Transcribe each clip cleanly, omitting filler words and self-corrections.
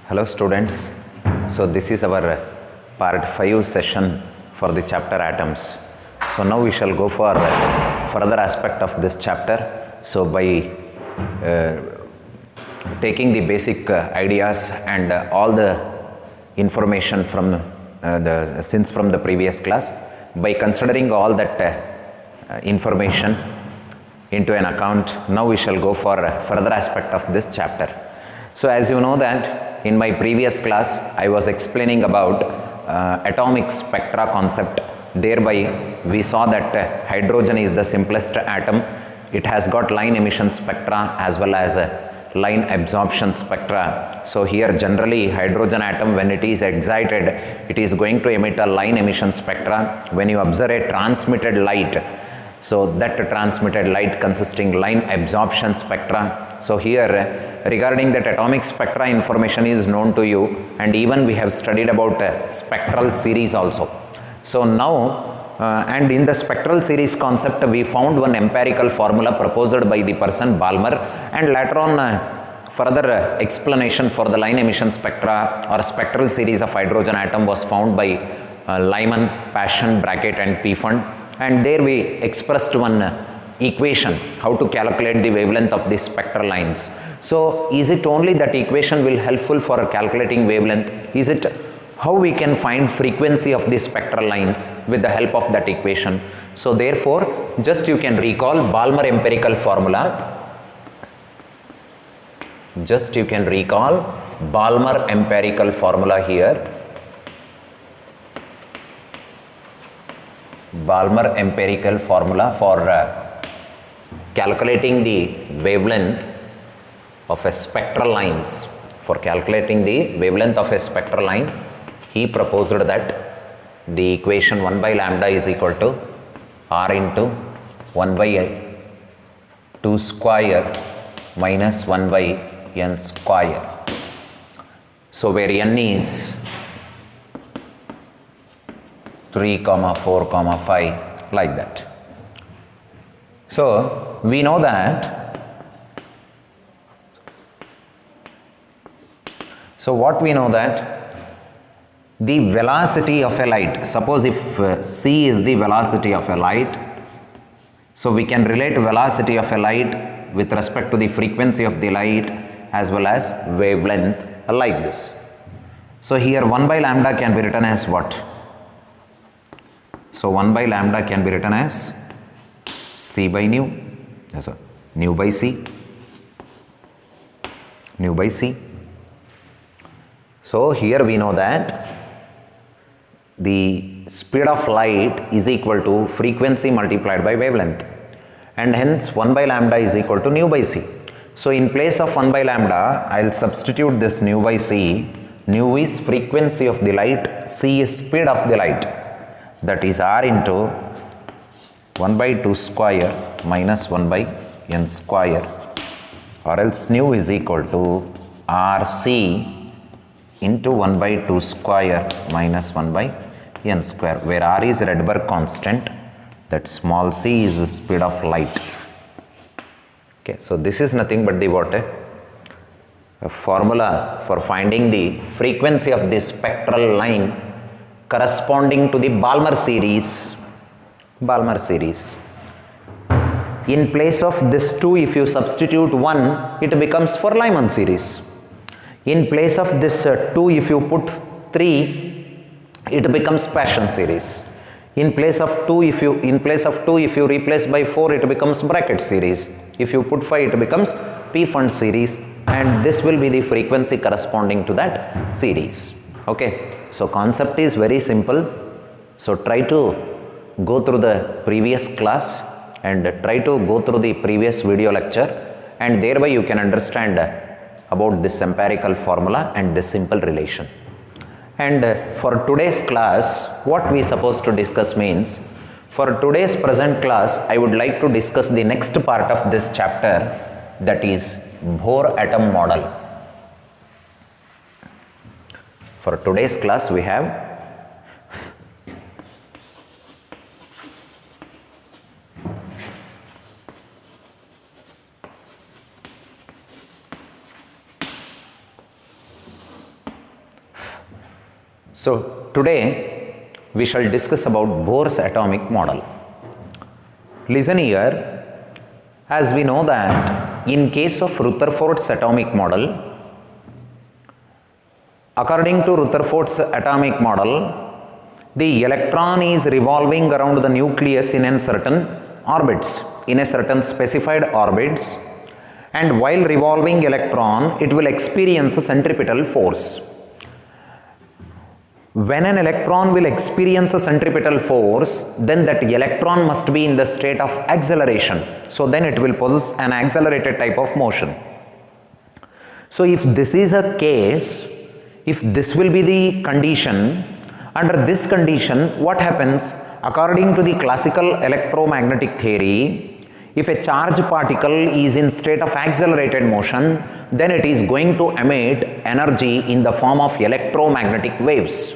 Hello students. So this is our part 5 session for the chapter atoms. So now we shall go for further aspect of this chapter. So by taking the basic ideas and all the information from from the previous class, by considering all that information into an account, now we shall go for further aspect of this chapter. So as you know that in my previous class I was explaining about atomic spectra concept. Thereby we saw that hydrogen is the simplest atom. It has got line emission spectra as well as line absorption spectra. So here generally hydrogen atom, when it is excited, it is going to emit a line emission spectra. When you observe a transmitted light, so that transmitted light consisting line absorption spectra. So here regarding that atomic spectra information is known to you, and even we have studied about spectral series also. So now and in the spectral series concept we found one empirical formula proposed by the person Balmer, and later on further explanation for the line emission spectra or spectral series of hydrogen atom was found by Lyman, Paschen, Brackett and Pfund, and there we expressed one equation how to calculate the wavelength of the spectral lines. So is it only that equation will helpful for calculating wavelength? Is it how we can find frequency of the spectral lines with the help of that equation? So therefore just you can recall Balmer empirical formula. Just you can recall Balmer empirical formula here. Balmer empirical formula for calculating the wavelength of a spectral lines. For calculating the wavelength of a spectral line, he proposed that the equation 1 by lambda is equal to R into 1 by 2 square minus 1 by n square. So where n is 3, 4, 5 like that. So we know that. So what we know that the velocity of a light, suppose if c is the velocity of a light, so we can relate velocity of a light with respect to the frequency of the light as well as wavelength like this. So here 1 by lambda can be written as what? So 1 by lambda can be written as c by nu, nu by c, nu by c. So here we know that the speed of light is equal to frequency multiplied by wavelength, and hence 1 by lambda is equal to nu by c. So in place of 1 by lambda I will substitute this nu by c. Nu is frequency of the light, c is speed of the light, that is R into 1 by 2 square minus 1 by n square, or else nu is equal to Rc into 1 by 2 square minus 1 by n square, where R is Rydberg constant, that small c is the speed of light. Okay, so this is nothing but the what? A formula for finding the frequency of the spectral line corresponding to the Balmer series. Balmer series. In place of this 2, if you substitute 1, it becomes for Lyman series. In place of this 2, if you put 3, it becomes Paschen series. In place of 2, if you replace by 4, it becomes Brackett series. If you put 5, it becomes Pfund series, and this will be the frequency corresponding to that series. Okay, so concept is very simple. So try to go through the previous class and try to go through the previous video lecture, and thereby you can understand about this empirical formula and this simple relation. And for today's class, what we supposed to discuss means, for today's present class, I would like to discuss the next part of this chapter, that is Bohr atom model. For today's class, we have So today we shall discuss about Bohr's atomic model. Listen here, as we know that in case of Rutherford's atomic model, according to Rutherford's atomic model, the electron is revolving around the nucleus in a certain orbits, in a certain specified orbits, and while revolving electron, it will experience a centripetal force. When an electron will experience a centripetal force, then that electron must be in the state of acceleration. So then it will possess an accelerated type of motion. So if this is a case, if this will be the condition, under this condition, what happens? According to the classical electromagnetic theory, if a charged particle is in state of accelerated motion, then it is going to emit energy in the form of electromagnetic waves.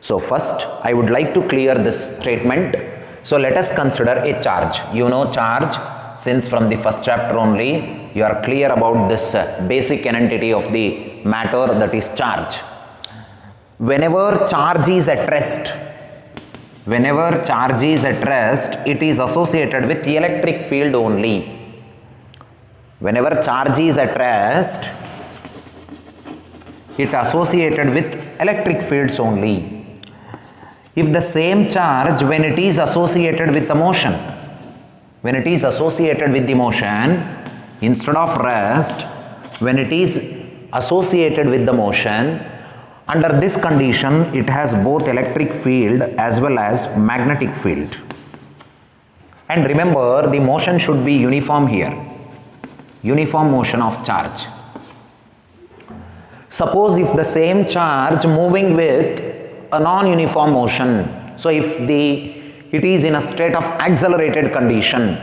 So first, I would like to clear this statement. So let us consider a charge. You know charge, since from the first chapter only, you are clear about this basic entity of the matter, that is charge. Whenever charge is at rest, it is associated with electric field only. Whenever charge is at rest, it is associated with electric fields only. If the same charge, when it is associated with the motion, instead of rest, when it is associated with the motion, under this condition, it has both electric field as well as magnetic field. And remember, the motion should be uniform here, uniform motion of charge. Suppose if the same charge moving with a non-uniform motion, so if it is in a state of accelerated condition,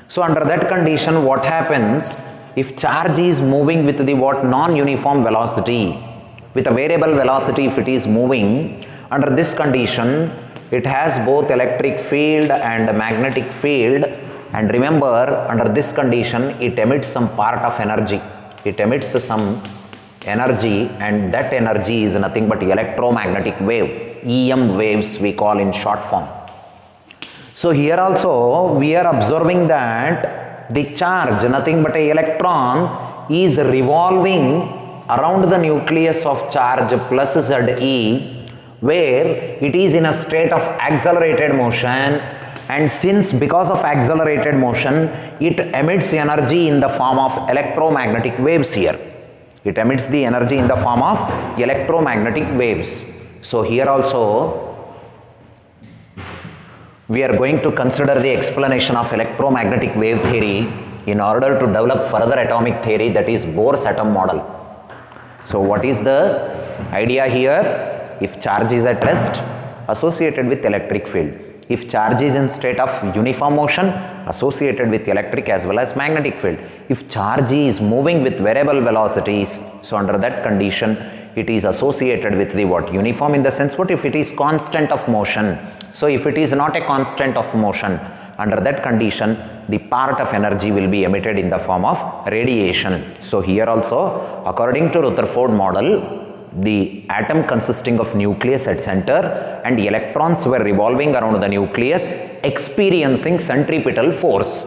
so under that condition what happens? If charge is moving with the non-uniform velocity, with a variable velocity, if it is moving, under this condition it has both electric field and magnetic field, and remember, under this condition it emits some part of energy, and that energy is nothing but electromagnetic wave, EM waves we call in short form. So here also we are observing that the charge, nothing but an electron, is revolving around the nucleus of charge plus Ze, where it is in a state of accelerated motion, and because of accelerated motion, it emits energy in the form of electromagnetic waves here. It emits the energy in the form of electromagnetic waves. So here also we are going to consider the explanation of electromagnetic wave theory in order to develop further atomic theory, that is Bohr's atom model. So what is the idea here? If charge is at rest, associated with electric field. If charge is in state of uniform motion, associated with electric as well as magnetic field. If charge is moving with variable velocities, so under that condition it is associated with the uniform, in the sense if it is constant of motion. So if it is not a constant of motion, under that condition the part of energy will be emitted in the form of radiation. So here also, according to Rutherford model, the atom consisting of nucleus at center and electrons were revolving around the nucleus, experiencing centripetal force.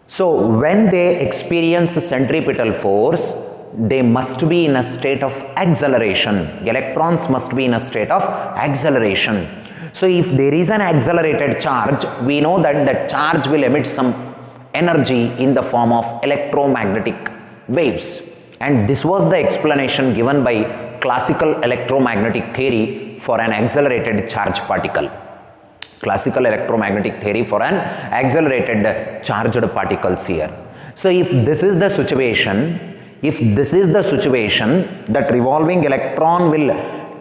So when they experience centripetal force, they must be in a state of acceleration. Electrons must be in a state of acceleration. So if there is an accelerated charge, we know that the charge will emit some energy in the form of electromagnetic waves. And this was the explanation given by classical electromagnetic theory for an accelerated charged particle. Classical electromagnetic theory for an accelerated charged particles here. So if this is the situation, that revolving electron will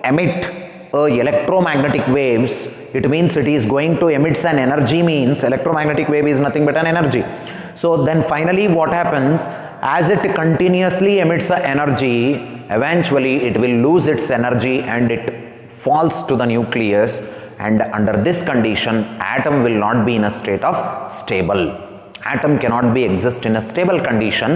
emit electromagnetic waves, it means it is going to emit an energy, means electromagnetic wave is nothing but an energy. So then finally what happens? As it continuously emits the energy, eventually it will lose its energy and it falls to the nucleus, and under this condition atom will not be in a state of stable. Atom cannot be exist in a stable condition.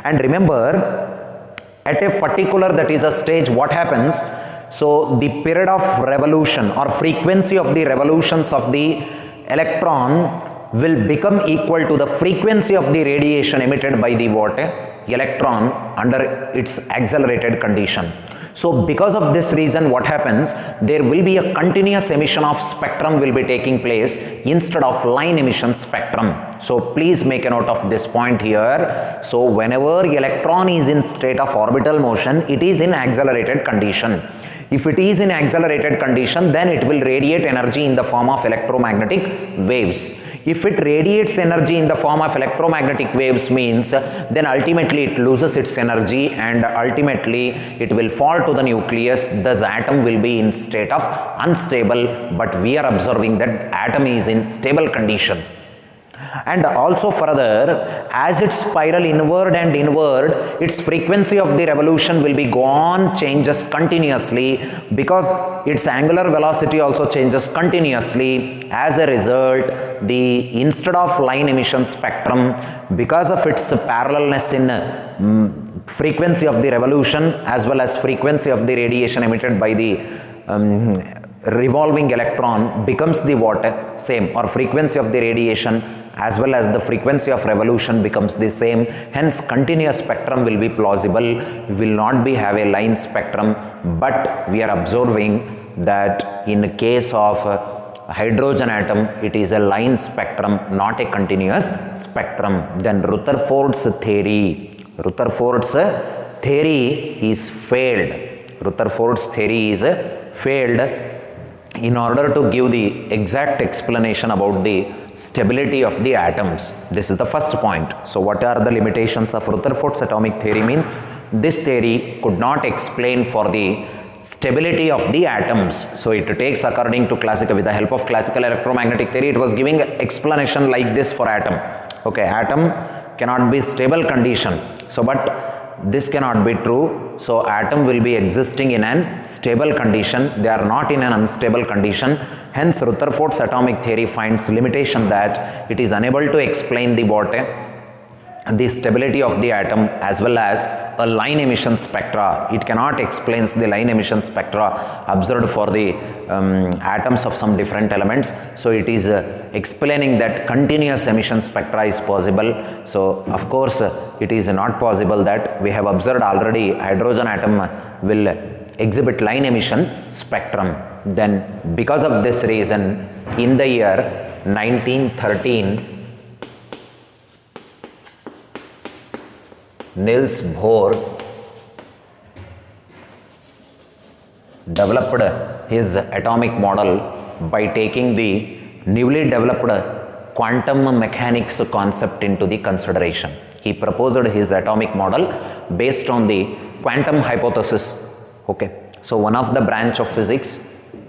And remember, at a particular, that is a stage, what happens? So the period of revolution or frequency of the revolutions of the electron will become equal to the frequency of the radiation emitted by the what? Electron under its accelerated condition. So because of this reason, what happens? There will be a continuous emission of spectrum will be taking place instead of line emission spectrum. So please make a note of this point here. So whenever electron is in state of orbital motion, it is in accelerated condition. If it is in accelerated condition, then it will radiate energy in the form of electromagnetic waves. If it radiates energy in the form of electromagnetic waves means, then ultimately it loses its energy and ultimately it will fall to the nucleus. Thus atom will be in state of unstable, but we are observing that atom is in stable condition. And also further, as it spiral inward and inward, its frequency of the revolution will be gone, changes continuously, because its angular velocity also changes continuously. As a result, the instead of line emission spectrum, because of its parallelness in frequency of the revolution as well as frequency of the radiation emitted by the revolving electron, becomes the what? Same, or frequency of the radiation as well as the frequency of revolution becomes the same. Hence continuous spectrum will be plausible, will not be have a line spectrum, but we are observing that in the case of hydrogen atom, it is a line spectrum, not a continuous spectrum. Then Rutherford's theory is failed. Rutherford's theory is failed in order to give the exact explanation about the stability of the atoms. This is the first point. So what are the limitations of Rutherford's atomic theory means? This theory could not explain for the stability of the atoms. So it takes according to classical, with the help of classical electromagnetic theory, it was giving explanation like this for atom. Okay, atom cannot be stable condition. So but this cannot be true. So atom will be existing in an stable condition. They are not in an unstable condition. Hence Rutherford's atomic theory finds limitation that it is unable to explain the what? The stability of the atom as well as a line emission spectra. It cannot explain the line emission spectra observed for the atoms of some different elements. So it is explaining that continuous emission spectra is possible. So of course it is not possible that we have observed already hydrogen atom will exhibit line emission spectrum. Then because of this reason, in the year 1913, Niels Bohr developed his atomic model by taking the newly developed quantum mechanics concept into the consideration. He proposed his atomic model based on the quantum hypothesis. Okay, so one of the branch of physics,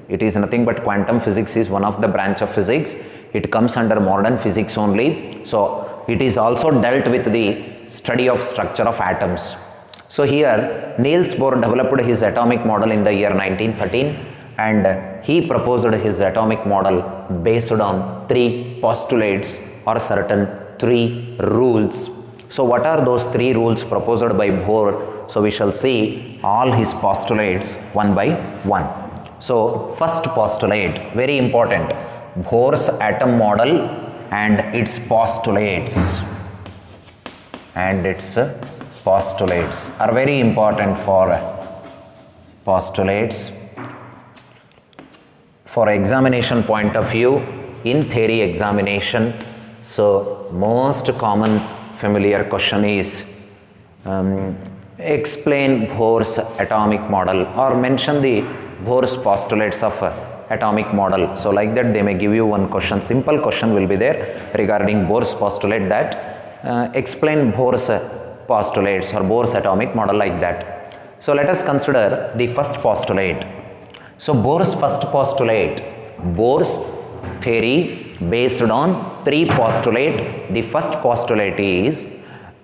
it is nothing but quantum physics is one of the branch of physics. It comes under modern physics only. So it is also dealt with the study of structure of atoms. So here Niels Bohr developed his atomic model in the year 1913 and he proposed his atomic model based on three postulates or certain three rules. So what are those three rules proposed by Bohr? So we shall see all his postulates one by one. So first postulate, very important, Bohr's atom model and its postulates. And its postulates are very important for postulates. For examination point of view, in theory examination, so most common familiar question is explain Bohr's atomic model or mention the Bohr's postulates of atomic model. So like that they may give you one question, simple question will be there regarding Bohr's postulate that explain Bohr's postulates or Bohr's atomic model like that. So let us consider the first postulate. So Bohr's first postulate, Bohr's theory based on three postulate. The first postulate is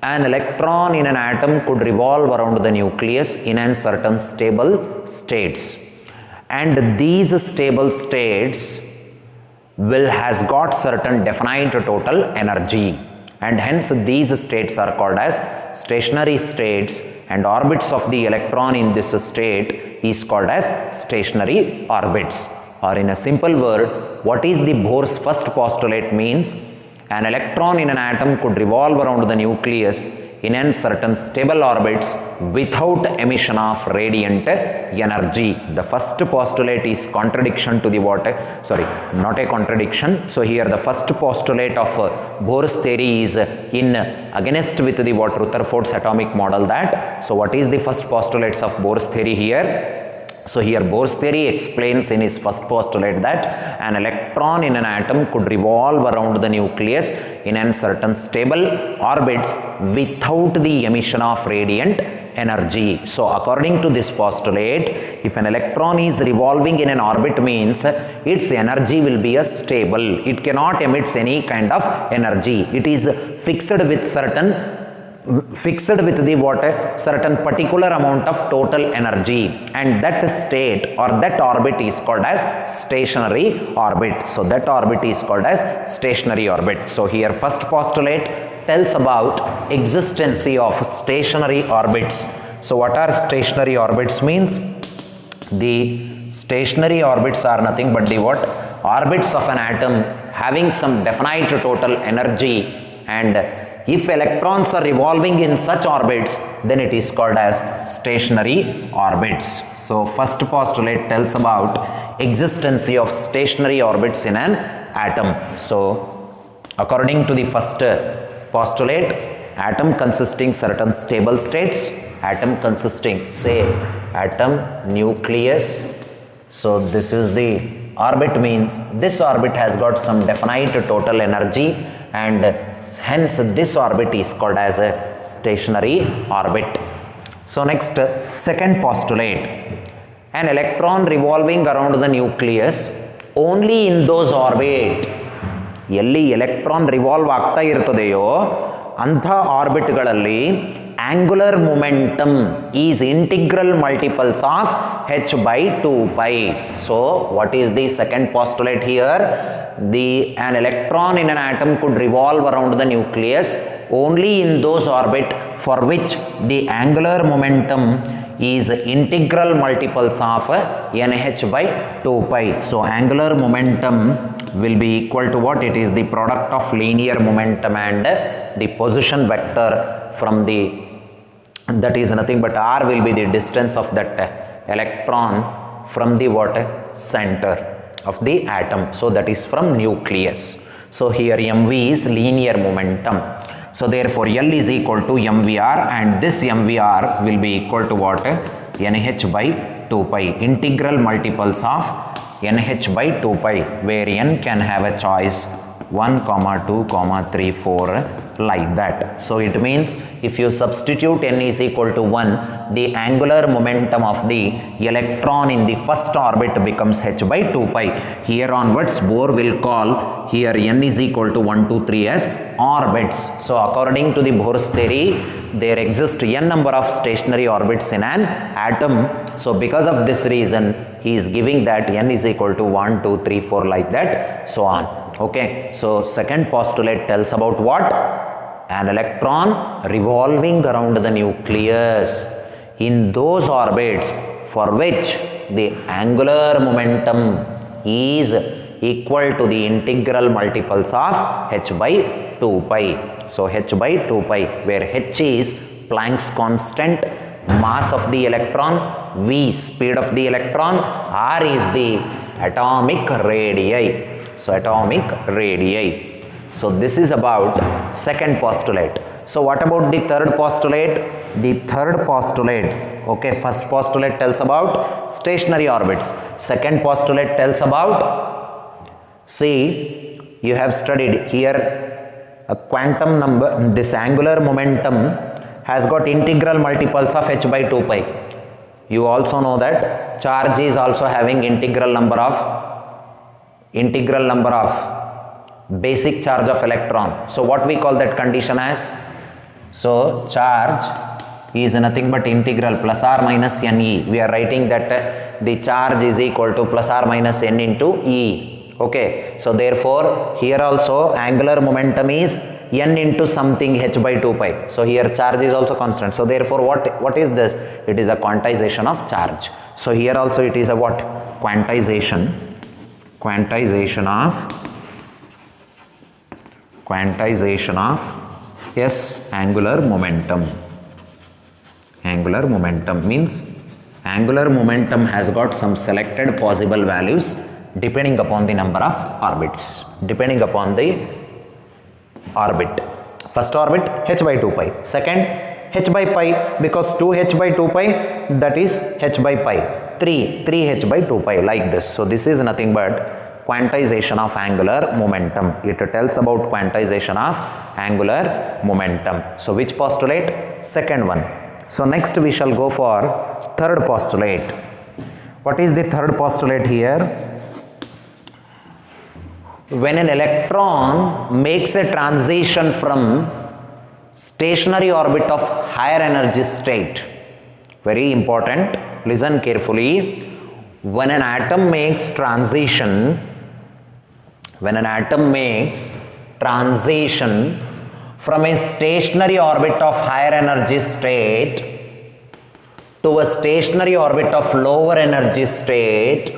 an electron in an atom could revolve around the nucleus in a certain stable states, and these stable states has got certain definite total energy, and hence these states are called as stationary states and orbits of the electron in this state is called as stationary orbits. Or in a simple word, what is the Bohr's first postulate means? An electron in an atom could revolve around the nucleus in a certain stable orbits without emission of radiant energy. The first postulate is contradiction to the what? Sorry, not a contradiction. So here the first postulate of Bohr's theory is in against with the what Rutherford's atomic model that. So what is the first postulates of Bohr's theory here? So here Bohr's theory explains in his first postulate that an electron in an atom could revolve around the nucleus in a certain stable orbits without the emission of radiant energy. So according to this postulate, if an electron is revolving in an orbit means its energy will be a stable. It cannot emit any kind of energy. It is fixed with the what certain particular amount of total energy, and that state or that orbit is called as stationary orbit. So that orbit is called as stationary orbit. So here first postulate tells about existence of stationary orbits. So what are stationary orbits means? The stationary orbits are nothing but the what? Orbits of an atom having some definite total energy, and if electrons are revolving in such orbits, then it is called as stationary orbits. So first postulate tells about existence of stationary orbits in an atom. So according to the first postulate, atom consisting certain stable states, atom consisting say atom nucleus. So this is the orbit means this orbit has got some definite total energy, and hence this orbit is called as a stationary orbit. So next, second postulate, an electron revolving around the nucleus only in those orbit ಎಲ್ಲಿ electron revolve ಆಗ್ತಾ ಇರ್ತದೆಯೋ ಅಂಥ ಆರ್ಬಿಟ್ಗಳಲ್ಲಿ angular momentum is integral multiples of h by 2 pi. So what is the second postulate here? An electron in an atom could revolve around the nucleus only in those orbit for which the angular momentum is integral multiples of nh by 2 pi. So angular momentum will be equal to what? It is the product of linear momentum and the position vector from the, that is nothing but r will be the distance of that electron from the what? Center of the atom. So that is from nucleus. So here mv is linear momentum. So therefore L is equal to mvr, and this mvr will be equal to what? nh by 2 pi, integral multiples of nh by 2 pi, where n can have a choice 1, 2, 3, 4 like that. So it means if you substitute n is equal to 1, the angular momentum of the electron in the first orbit becomes h by 2 pi. Here onwards Bohr will call here n is equal to 1, 2, 3 as orbits. So according to the Bohr's theory, there exist n number of stationary orbits in an atom. So because of this reason, he is giving that n is equal to 1, 2, 3, 4 like that, so on. Okay, so second postulate tells about what? An electron revolving around the nucleus in those orbits for which the angular momentum is equal to the integral multiples of h by 2 pi. So h by 2 pi, where h is Planck's constant, mass of the electron, v speed of the electron, r is the atomic radii. So atomic radii. So this is about second postulate. So what about the third postulate? The third postulate, okay, first postulate tells about stationary orbits. Second postulate tells about, see, you have studied here a quantum number, this angular momentum has got integral multiples of h by 2 pi. You also know that charge is also having integral number of basic charge of electron. So what we call that condition as? So charge is nothing but integral plus or minus ne. We are writing that the charge is equal to plus or minus n into e. Okay, so therefore here also angular momentum is n into something h by 2 pi. So here charge is also constant. So therefore what is this? It is a quantization of charge. So here also it is a what? Quantization of yes, angular momentum. Angular momentum means angular momentum has got some selected possible values depending upon the number of orbits, depending upon the orbit. First orbit h by 2 pi, second h by pi, because 2h by 2 pi, that is h by pi, 3h by 2 pi, like this. So this is nothing but quantization of angular momentum. It tells about quantization of angular momentum. So which postulate? Second one. So next we shall go for third postulate. What is the third postulate here? When an electron makes a transition from stationary orbit of higher energy state, very important, listen carefully. When an atom makes transition from a stationary orbit of higher energy state to a stationary orbit of lower energy state,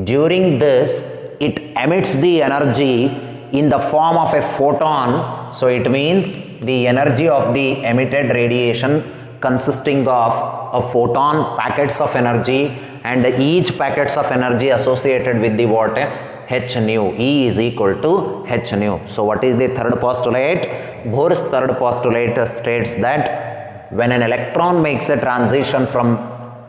during this it emits the energy in the form of a photon. So it means the energy of the emitted radiation consisting of a photon packets of energy, and each packets of energy associated with the what? H nu. E is equal to h nu. So what is the third postulate? Bohr's third postulate states that when an electron makes a transition from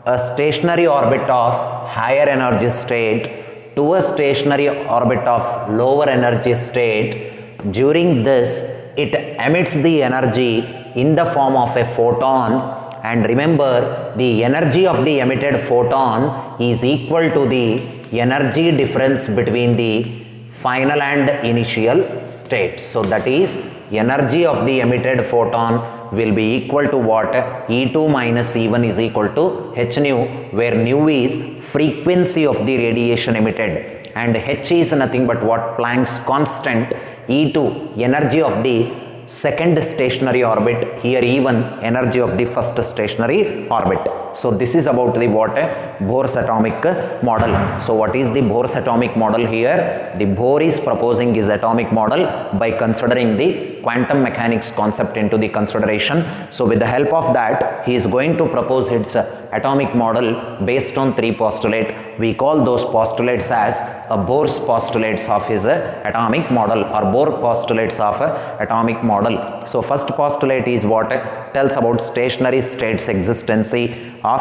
a stationary orbit of higher energy state to a stationary orbit of lower energy state, during this it emits the energy in the form of a photon. And remember, the energy of the emitted photon is equal to the energy difference between the final and initial state. So that is, energy of the emitted photon will be equal to what? E2 minus E1 is equal to h nu, where nu is frequency of the radiation emitted and h is nothing but what? Planck's constant. E2, energy of the second stationary orbit, here E1, energy of the first stationary orbit. So this is about the what? Bohr's atomic model. So what is the Bohr's atomic model here? The Bohr is proposing his atomic model by considering the quantum mechanics concept into the consideration. So with the help of that, he is going to propose his atomic model based on three postulates. We call those postulates as Bohr's postulates of his atomic model, or Bohr postulates of atomic model. So first postulate is what? Tells about stationary states existency of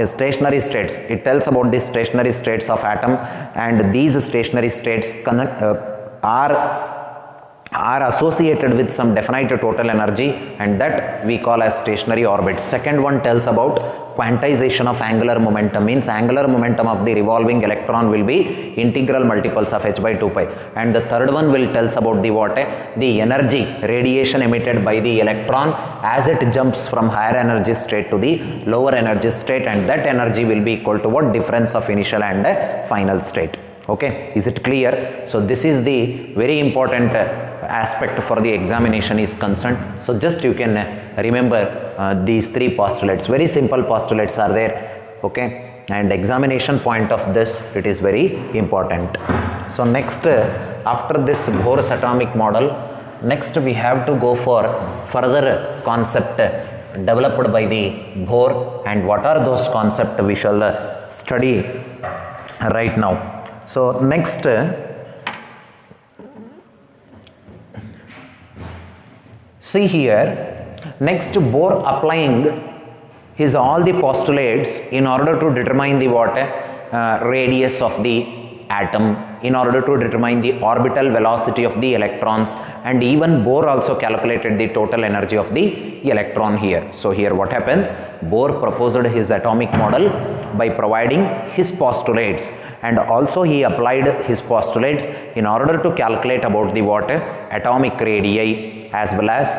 stationary states. It tells about the stationary states of atom, and these stationary states are associated with some definite total energy, and that we call as stationary orbit. Second one tells about quantization of angular momentum, means angular momentum of the revolving electron will be integral multiples of h by 2 pi. And the third one will tells about the what? The energy radiation emitted by the electron as it jumps from higher energy state to the lower energy state, and that energy will be equal to what? Difference of initial and final state. Okay, is it clear? So this is the very important aspect for the examination is concerned. So just you can remember these three postulates. Very simple postulates are there. Okay, and examination point of this, it is very important. So next, after this Bohr's atomic model, next we have to go for further concept developed by the Bohr, and what are those concepts we shall study right now. So next, see here, next Bohr applying his all the postulates in order to determine the what? Radius of the atom, in order to determine the orbital velocity of the electrons, and even Bohr also calculated the total energy of the electron here. So here what happens? Bohr proposed his atomic model by providing his postulates, and also he applied his postulates in order to calculate about the what? Atomic radii, as well as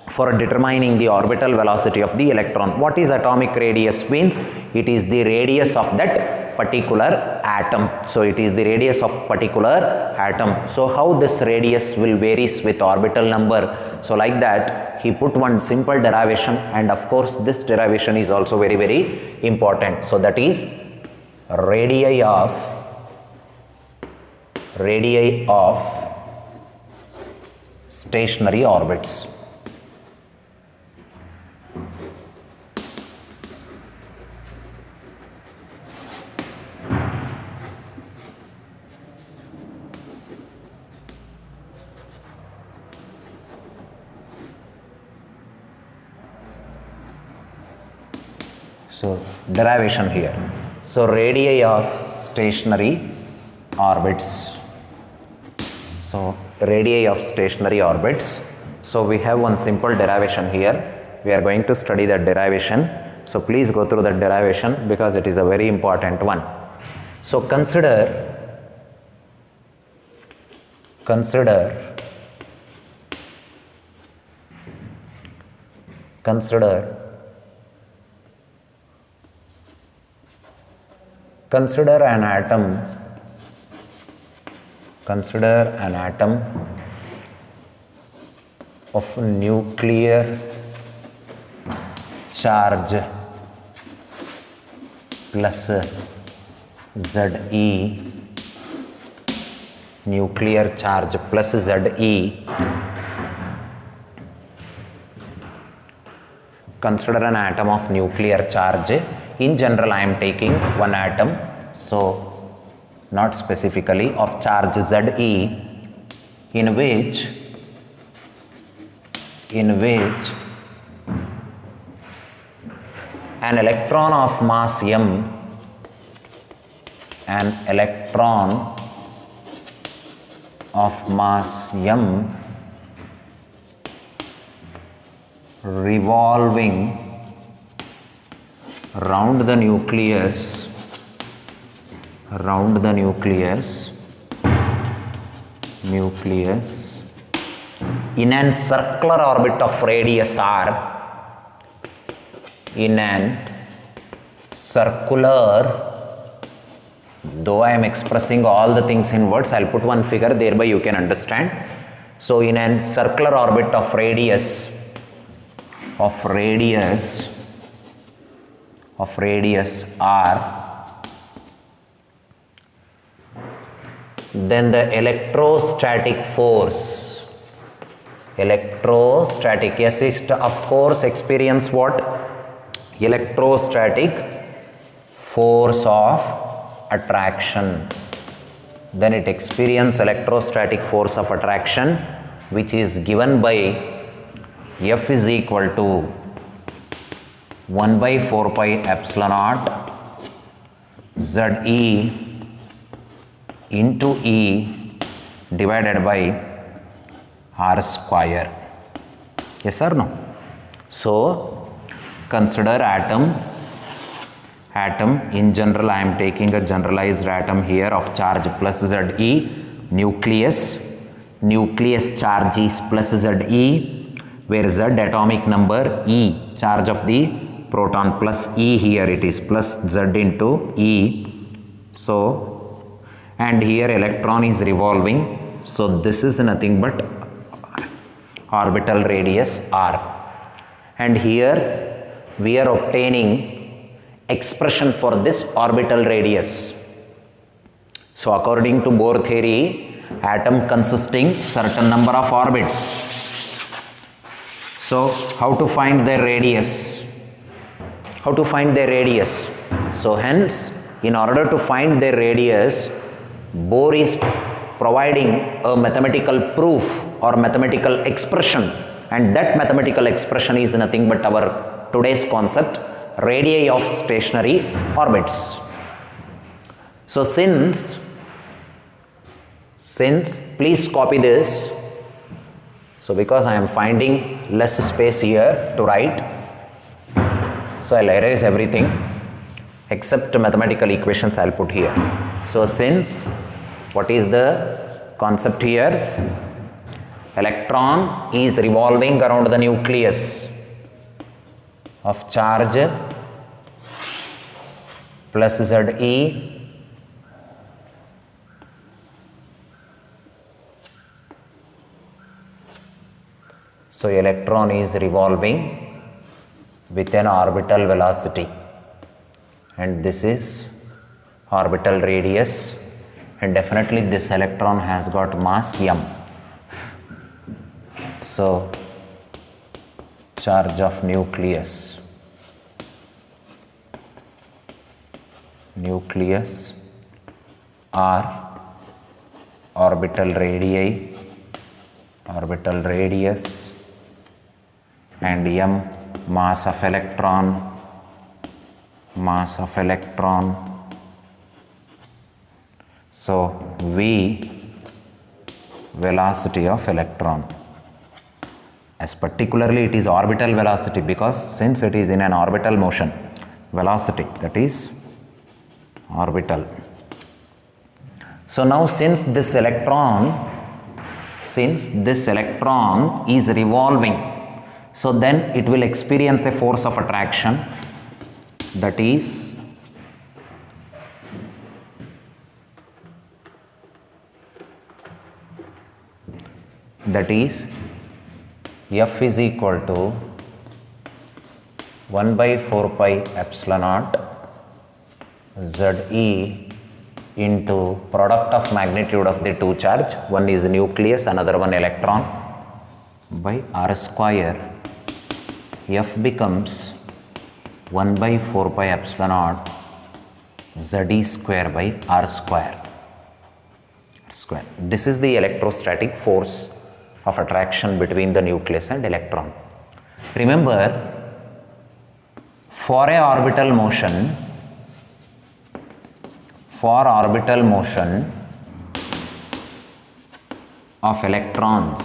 for determining the orbital velocity of the electron. What is atomic radius? Means it is the radius of that particular atom. So it is the radius of particular atom. So how this radius will varies with orbital number? So like that he put one simple derivation, and of course this derivation is also very, very important. So that is radii of stationary orbits. So derivation here. So radii of stationary orbits. So radii of stationary orbits. So we have one simple derivation here. We are going to study that derivation. So please go through that derivation because it is a very important one. So consider an atom of nuclear charge plus Ze, nuclear charge plus Ze. Consider an atom of nuclear charge. In general I am taking one atom, so not specifically, of charge Ze, in which an electron of mass m, revolving round the nucleus in an circular orbit of radius r, though I am expressing all the things in words, I will put one figure, thereby you can understand. So in a circular orbit of radius r, then the electrostatic force, yes, it of course experience what? Electrostatic force of attraction. Then it experience electrostatic force of attraction, which is given by F is equal to 1 by 4 pi epsilon naught Ze into E divided by R square. Yes or no? So consider atom. In general I am taking a generalized atom here of charge plus Ze, nucleus charge is plus Ze, where Z atomic number, E charge of the proton plus E, here it is plus Z into E. So and here electron is revolving, so this is nothing but orbital radius r, and here we are obtaining expression for this orbital radius. So according to Bohr theory, atom consisting certain number of orbits. So how to find their radius? So hence, in order to find their radius, Bohr is providing a mathematical proof or mathematical expression, and that mathematical expression is nothing but our today's concept, radii of stationary orbits. So since please copy this. So because I am finding less space here to write, so I'll erase everything except mathematical equations I'll put here. So since, what is the concept here? Electron is revolving around the nucleus of charge plus Ze. So electron is revolving with an orbital velocity, and this is orbital radius, and definitely this electron has got mass m. So charge of nucleus r orbital radius and m mass of electron. So v velocity of electron, as particularly it is orbital velocity, because since it is in an orbital motion, velocity, that is orbital. So now since this electron is revolving, so then it will experience a force of attraction, that is F is equal to 1 by 4 pi epsilon naught Ze into product of magnitude of the two charge, one is nucleus, another one electron, by r square. F becomes 1 by 4 pi epsilon naught Ze square by r square. This is the electrostatic force of attraction between the nucleus and electron. Remember, for orbital motion of electrons,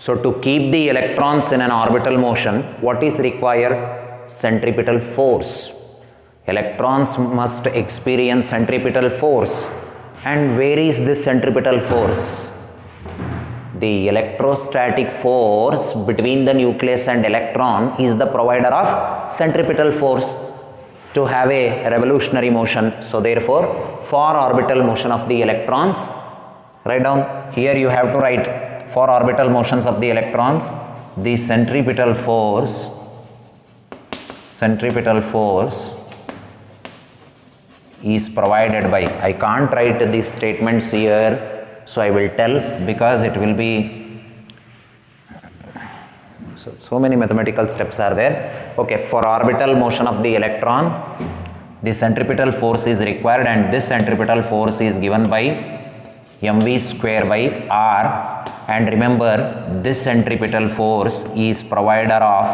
so to keep the electrons in an orbital motion, what is required? Centripetal force. Electrons must experience centripetal force. And where is this centripetal force? The electrostatic force between the nucleus and electron is the provider of centripetal force to have a revolutionary motion. So therefore, for orbital motion of the electrons, write down here, you have to write, for orbital motions of the electrons, the centripetal force is provided by, I can't write these statements here, so I will tell, because it will be, so many mathematical steps are there. Okay, for orbital motion of the electron, the centripetal force is required, and this centripetal force is given by mv square by r, and remember, this centripetal force is provider of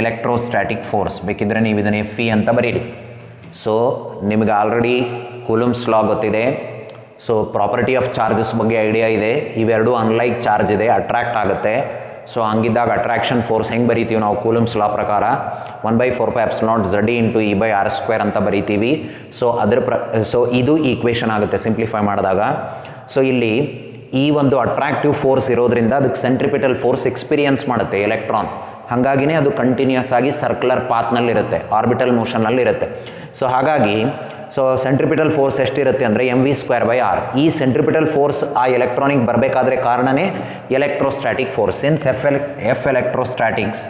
electrostatic force. ಬೇಕಿದ್ರೆ ನೀವು ಇದನ್ನು Fe ಅಂತ ಬರೀರಿ. So ನಿಮಗೆ already coulombs ಲಾ ಗೊತ್ತಿದೆ. So property of charges ಬಗ್ಗೆ idea ಇದೆ. ಇವೆರಡು ಅನ್ಲೈಕ್ ಚಾರ್ಜ್ ಇದೆ, ಅಟ್ರಾಕ್ಟ್ ಆಗುತ್ತೆ. ಸೊ ಹಂಗಿದ್ದಾಗ ಅಟ್ರಾಕ್ಷನ್ ಫೋರ್ಸ್ ಹೆಂಗೆ ಬರೀತೀವಿ ನಾವು ಕೂಲಂಬ್ಸ್ ಲಾ ಪ್ರಕಾರ? 1/4πε0 Ze ಇಂಟು E/r² ಅಂತ ಬರೀತೀವಿ. ಸೊ ಸೊ ಇದು ಈಕ್ವೇಷನ್ ಆಗುತ್ತೆ ಸಿಂಪ್ಲಿಫೈ ಮಾಡಿದಾಗ. ಸೊ ಇಲ್ಲಿ ಈ ಒಂದು ಅಟ್ರಾಕ್ಟಿವ್ ಫೋರ್ಸ್ ಇರೋದ್ರಿಂದ ಅದಕ್ಕೆ ಸೆಂಟ್ರಿಪಿಟಲ್ ಫೋರ್ಸ್ ಎಕ್ಸ್ಪೀರಿಯನ್ಸ್ ಮಾಡುತ್ತೆ ಎಲೆಕ್ಟ್ರಾನ್. ಹಾಗಾಗಿನೇ ಅದು ಕಂಟಿನ್ಯೂಸ್ ಆಗಿ ಸರ್ಕ್ಯುಲರ್ ಪಾತ್ನಲ್ಲಿರುತ್ತೆ, ಆರ್ಬಿಟಲ್ ಮೋಷನ್ನಲ್ಲಿರುತ್ತೆ. ಸೊ ಹಾಗಾಗಿ ಸೆಂಟ್ರಿಪಿಟಲ್ ಫೋರ್ಸ್ ಎಷ್ಟಿರುತ್ತೆ ಅಂದರೆ mv²/r. ಈ ಸೆಂಟ್ರಿಪಿಟಲ್ ಫೋರ್ಸ್ ಆ ಎಲೆಕ್ಟ್ರಾನಿಗೆ ಬರಬೇಕಾದ್ರೆ ಕಾರಣನೇ electrostatic force. Since F electrostatics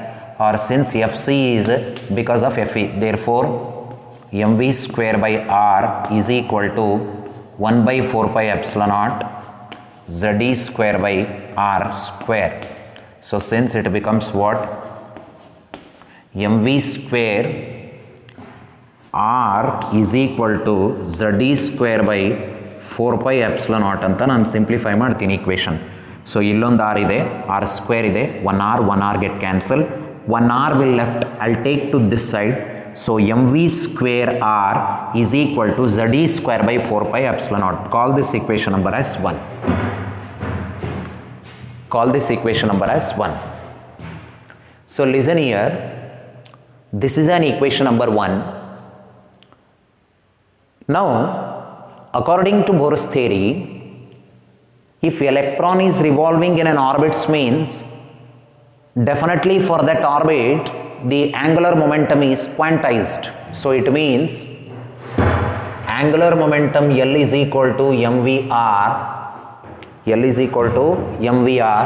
are since Fc is because of Fe, therefore mv²/r is equal to 1/4πε0 Ze²/r². So since it becomes what? mv² r is equal to Ze²/4πε0 ಅಂತ ನಾನು simplify ಮಾಡ್ತೀನಿ equation. So ಇಲ್ಲೊಂದು r ಇದೆ, r² ಇದೆ, 1r get cancel, 1r will left, I'll take to this side. So mv²r is equal to Ze²/4πε0. Call this equation number as 1. Call this equation number as 1. So listen here, this is an equation number 1. Now, according to Bohr's theory, if electron is revolving in an orbit, means definitely for that orbit the angular momentum is quantized. So it means angular momentum L is equal to mvr, L is equal to mvr,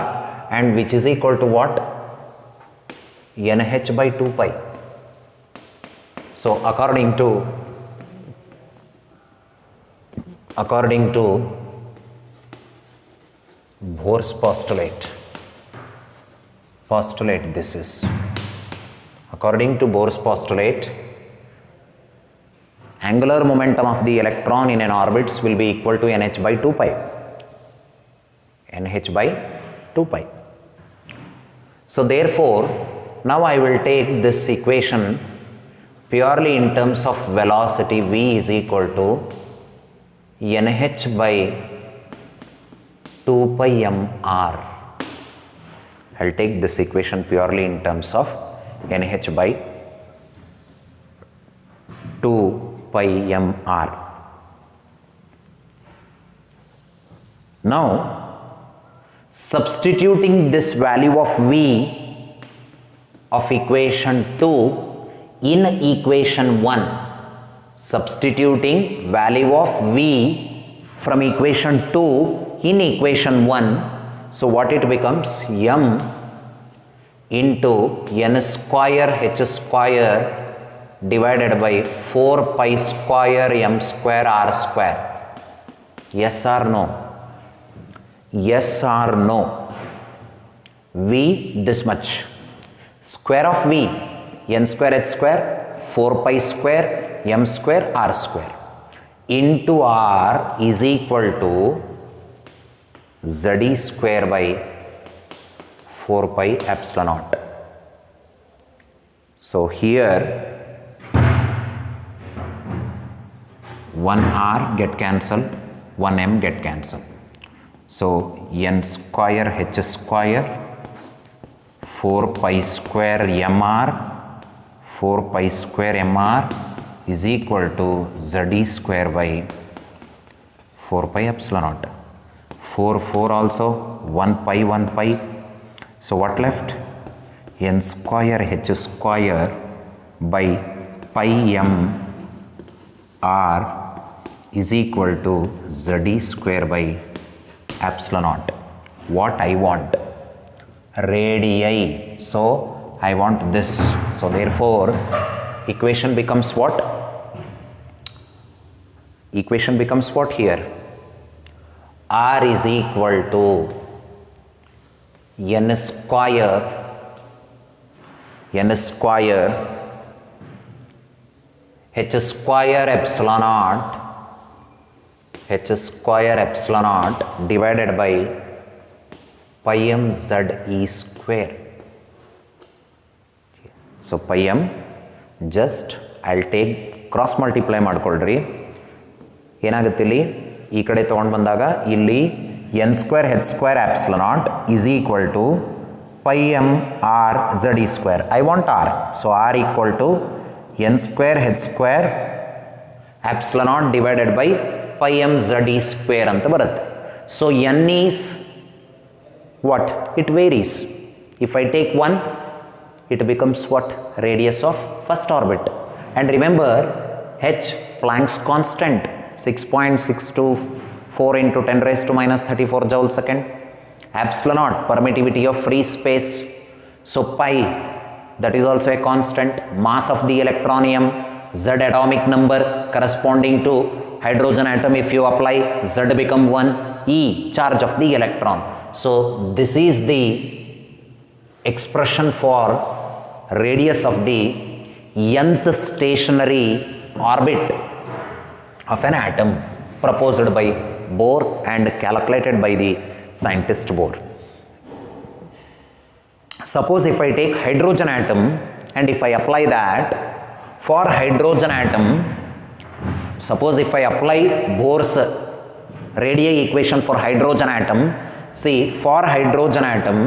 and which is equal to what? nh by 2 pi. So according to Bohr's postulate this is, according to Bohr's postulate, angular momentum of the electron in an orbit will be equal to nh by 2 pi. nh by 2 pi. So therefore, now I will take this equation purely in terms of velocity. V is equal to nh by 2 pi mr. I'll take this equation purely in terms of nh by 2 pi mr. Now, substituting this value of V of equation 2 in equation 1, substituting value of V from equation 2 in equation 1, so what it becomes? M into n square h square divided by 4 pi square m square r square. Yes or no? Yes or no? V this much. Square of V, n square h square, 4 pi square m square r square into r is equal to z square by 4 pi epsilon naught. So here 1 r get cancelled, 1 m get cancelled. So n square h square 4 pi square mr 4 pi square mr is equal to z square by 4 pi epsilon naught. 4 also 1 pi. So what left? N square h square by pi m r is equal to z square by epsilon naught. What I want? Radii. So I want this. So therefore equation becomes what? Equation becomes what here? R is equal to n square h square epsilon naught divided by pi m z e square. So pi m, just I'll take cross multiply ಮಾಡ್ಕೊಳ್ರಿ. ಏನಾಗುತ್ತೆ ಇಲ್ಲಿ ಈ ಕಡೆ ತಗೊಂಡು ಬಂದಾಗ ಇಲ್ಲಿ n square h square epsilon naught is equal to pi m r z e square. I want r. So r equal to n square h square epsilon naught divided by pi m z e square ಅಂತ ಬರುತ್ತೆ. So n is what? It varies. If I take 1, it becomes what? Radius of first orbit. And remember, h Planck's constant 6.624 into 10 raised to minus 34 joule second. Epsilon naught, permittivity of free space. So pi, that is also a constant. Mass of the electronium, z atomic number corresponding to hydrogen atom. If you apply, z become 1. E, charge of the electron. So this is the expression for radius of the nth stationary orbit of an atom proposed by Bohr and calculated by the scientist Bohr. Suppose if I take hydrogen atom and if I apply that for hydrogen atom, suppose if I apply Bohr's radii equation for hydrogen atom, see for hydrogen atom,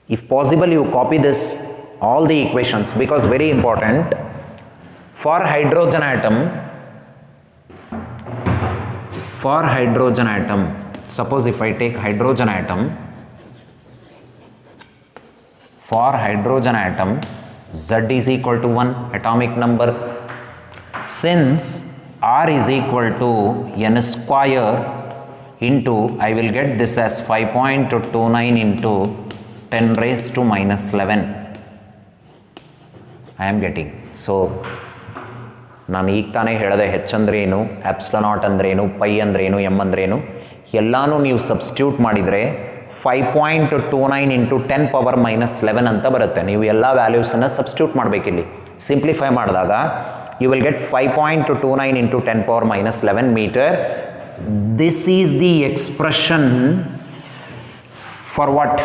if possible you copy this all the equations because very important. For hydrogen atom, suppose if I take hydrogen atom, for hydrogen atom Z is equal to 1 atomic number. Since R is equal to n square into, I will get this as 5.29 into 10 raised to minus 11 I am getting. So ನಾನು ಈಗ ತಾನೇ ಹೇಳಿದೆ ಹೆಚ್ ಅಂದ್ರೇನು, ಆಪ್ಸಿಲಾನ್ ಅಂದ್ರೇನು, pi ಅಂದ್ರೇನು, M ಅಂದ್ರೇನು ಎಲ್ಲಾನು ನೀವು ಸಬ್ಸ್ಟಿಟ್ಯೂಟ್ ಮಾಡಿದರೆ 5.29 ಇಂಟು 10 ಪವರ್ ಮೈನಸ್ 11 ಅಂತ ಬರುತ್ತೆ. ನೀವು ಎಲ್ಲ ವ್ಯಾಲ್ಯೂಸನ್ನು ಸಬ್ಸ್ಟಿಟ್ಯೂಟ್ ಮಾಡಬೇಕಿಲ್ಲಿ. ಸಿಂಪ್ಲಿಫೈ ಮಾಡಿದಾಗ you will get 5.29 into 10 power minus 11 meter. This is the expression for what?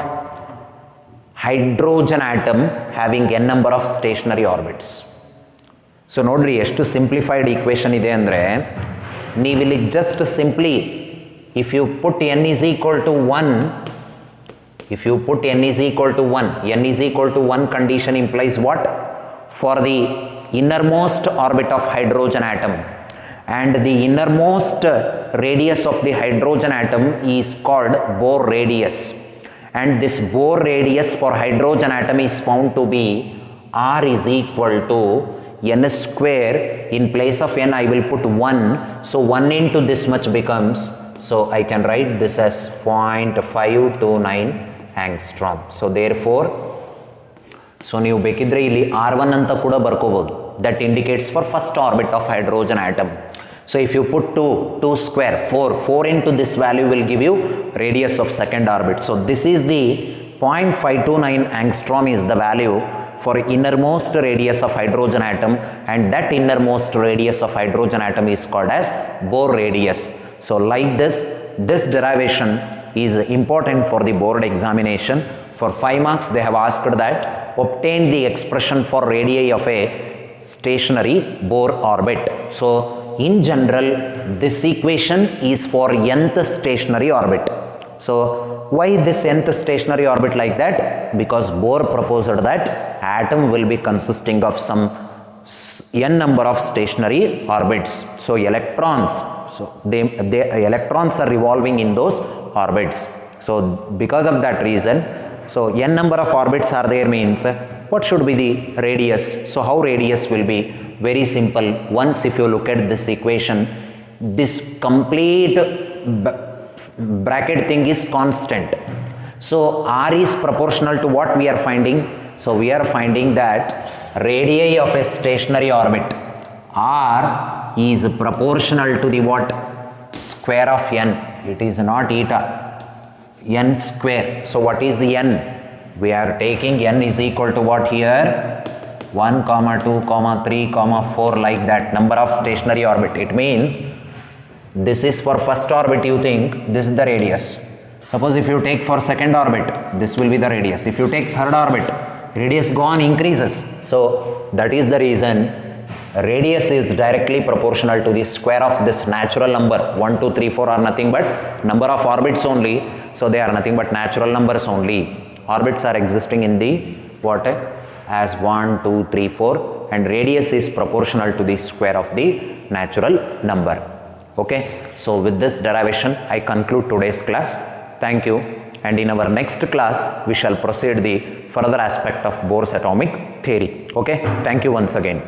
Hydrogen atom having n number of stationary orbits. So ನೋಡ್ರಿ ಎಷ್ಟು ಸಿಂಪ್ಲಿಫೈಡ್ ಈಕ್ವೇಷನ್ ಇದೆ ಅಂದರೆ, ನೀವಿಲ್ಲಿ just simply if you put n is equal to 1, if you put n is equal to 1, n is equal to 1 condition implies what? For the innermost orbit of hydrogen atom, and the innermost radius of the hydrogen atom is called Bohr radius, and this Bohr radius for hydrogen atom is found to be R is equal to n square. In place of n I will put 1, so 1 into this much becomes, so I can write this as 0.529 angstrom. So therefore, so ನೀವು ಬೇಕಿದ್ರೆ ಇಲ್ಲಿ R1 ಅಂತ ಕೂಡ ಬರ್ಕೋಬೋದು. That indicates for first orbit of hydrogen atom. So if you put 2 square 4 into this value will give you radius of second orbit. So this is the 0.529 angstrom is the value for innermost radius of hydrogen atom, and that innermost radius of hydrogen atom is called as Bohr radius. So like this derivation is important for the board examination. For 5 marks they have asked that obtain the expression for radii of a stationary Bohr orbit. So in general this equation is for nth stationary orbit. So why this nth stationary orbit like that? Because Bohr proposed that atom will be consisting of some n number of stationary orbits. So electrons, so they electrons are revolving in those orbits. So because of that reason, so n number of orbits are there means what should be the radius? So how radius will be? Very simple. Once if you look at this equation, this complete bracket thing is constant. So R is proportional to what we are finding? So we are finding that radii of a stationary orbit, R is proportional to the what? Square of n. It is not eta. N square. So what is the n? We are taking n is equal to what here? 1, 2, 3, 4 like that number of stationary orbit. It means this is for first orbit, you think this is the radius. Suppose if you take for second orbit, this will be the radius. If you take third orbit, radius go on increases. So that is the reason radius is directly proportional to the square of this natural number. 1, 2, 3, 4 are nothing but number of orbits only. So they are nothing but natural numbers only. Orbits are existing in the what? As 1, 2, 3, 4, and radius is proportional to the square of the natural number. Okay. So with this derivation I conclude today's class. Thank you, and in our next class we shall proceed the further aspect of Bohr's atomic theory. Okay. Thank you once again.